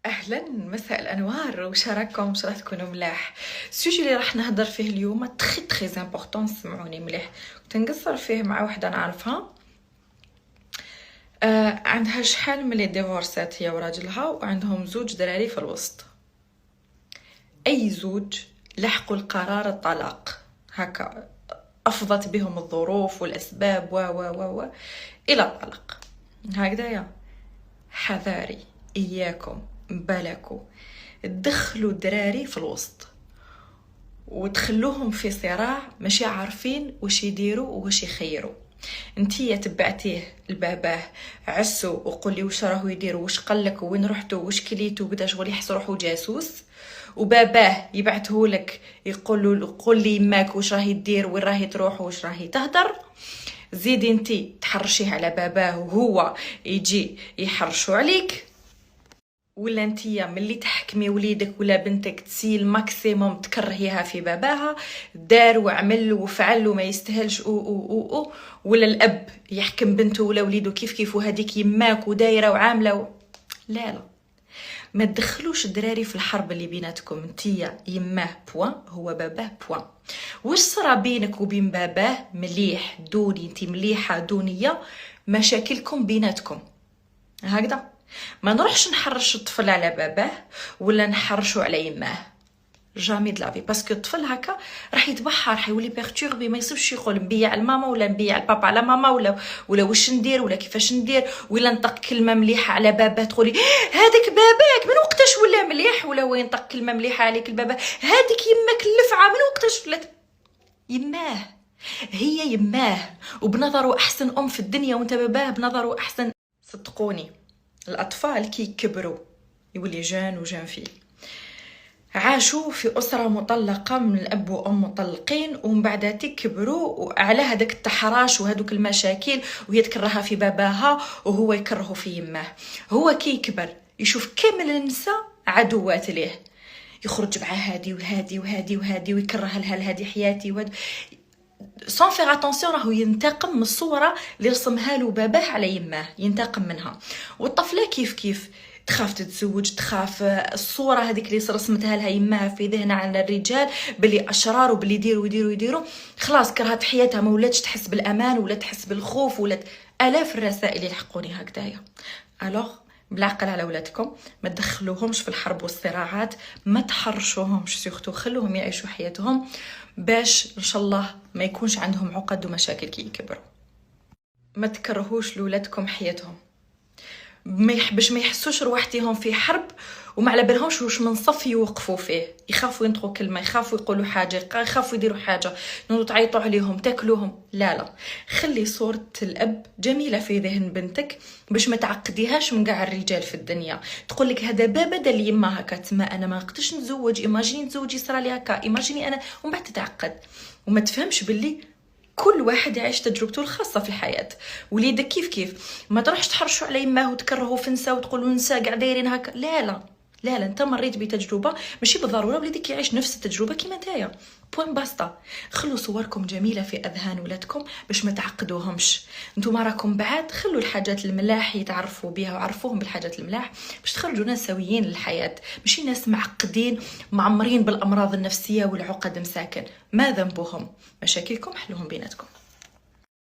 اهلا، مساء الانوار، وش راكم؟ واش راح تكونوا ملاح؟ السوجي اللي راح نهضر فيه اليوم تري امبورطون، سمعوني مليح. كنت نقصر فيه مع وحده نعرفها. عندها شحال ملي ديفورسات هي وراجلها، وعندهم زوج دراري في الوسط. اي زوج لحقوا القرار الطلاق هكا، افضت بهم الظروف والاسباب و الى الطلاق هكذايا. حذاري، اياكم بالكوا تدخلوا الدراري في الوسط وتخلوهم في صراع ماشي عارفين واش يديروا واش يخيروا. انتي تبعتيه لباباه عسو وقولي واش راهو يدير، واش قالك، وين رحتوا، واش كليتوا، بدا شغل يحس روحو جاسوس. وباباه يبعته لك يقول لي يماك واش راهي دير، وين راهي تروح، واش راهي تهدر. زيدي انتي تحرشيه على باباه وهو يجي يحرشوا عليك. ولا انتيا ملي تحكمي وليدك ولا بنتك تسي الماكسيموم تكرهيها في باباها، دار وعمل وفعل وما يستاهلش او. ولا الاب يحكم بنته ولا وليده كيف وهذيك يماك ودايره وعامله لا، ما تدخلوش الدراري في الحرب اللي بيناتكم. انتيا يماه بوان، هو باباه بوان. واش صرا بينك وبين باباه مليح دوني، انتي مليحه دونيه، مشاكلكم بيناتكم هكذا. ما نروحش نحرش الطفل على باباه ولا نحرشو على يماه، جامي دلافي. باسكو الطفل هكا راح يتبحر، راح يولي بيرتوربي، ما يصيبش يقول نبيع الماما ولا نبيع البابا على ماما ولا واش ندير ولا كيفاش ندير، ولا نطق كلمه مليحه على باباه تقولي هذاك باباك من وقتاش ولا مليح، ولا وين طق كلمه مليحه عليك البابا هذيك يماك اللفعه من وقتاش ولات. يماه هي يماه، وبنظره احسن ام في الدنيا، وانت باباه بنظره احسن. صدقوني الأطفال كي يكبروا يولي جان وجان فيه، عاشوا في أسرة مطلقة من الأب وأم مطلقين، ومن بعد تكبروا وعلى هذاك التحراش وهذوك المشاكل، وهي تكرهها في باباها وهو يكرهه في يماه. هو كي يكبر يشوف كامل النساء عدوات ليه، يخرج مع هادي وهادي وهادي وهادي ويكره لها لهادي حياتي سون فيغ اتونسيون، راهو ينتقم من الصوره اللي رسمها له باباه على يماه، ينتقم منها. والطفله كيف تخاف تتزوج، تخاف الصوره هذيك اللي رسمتها لها يماها في ذهنها على الرجال باللي اشرار وباللي يديروا خلاص كرهت حياتها، ما ولاتش تحس بالامان ولا تحس بالخوف، ولا الاف الرسائل يلحقوني هكذايا. الوغ بالعقل على ولادكم، ما تدخلوهمش في الحرب والصراعات، ما تحرشوهمش سيرتو، خلوهم يعيشوا حياتهم باش ان شاء الله ما يكونش عندهم عقد ومشاكل كي يكبروا. ما تكرهوش لولادكم حياتهم، باش ما يحسوش روحتهم في حرب وما على بالهمش واش من صف يوقفوا فيه، يخافوا ينطقوا كلمه، يخافوا يقولوا حاجه، يخافوا يديروا حاجه، نوضوا تعيطوا عليهم تاكلوهم. لا، خلي صوره الاب جميله في ذهن بنتك باش ما تعقديهاش من قاع الرجال في الدنيا. تقول لك هذا بابا دار لي يما هكا، تما انا ما نقدرش نتزوج، ايماجيني تزوجي صرا لي هكا، ايماجيني انا، ومن بعد تتعقد وما تفهمش باللي كل واحد يعيش تجربته الخاصه في الحياه. وليدك كيف ما تروحش تحرشوا على يماه وتكرهوا في نساء وتقولوا نساء قاع دايرين هكا. لا انت مريت بتجربه، ماشي بالضروره وليدك يعيش نفس التجربه كيما نتايا. بوين باستا. خلوا صوركم جميله في اذهان ولادكم باش ما تعقدوهمش. نتوما راكم بعاد، خلوا الحاجات الملاح يتعرفوا بها وعرفوهم بالحاجات الملاح باش تخرجوا ناس سويين للحياه، ماشي ناس معقدين معمرين بالامراض النفسيه والعقد مساكن. ما ذنبهم؟ مشاكلكم حلوهم بيناتكم.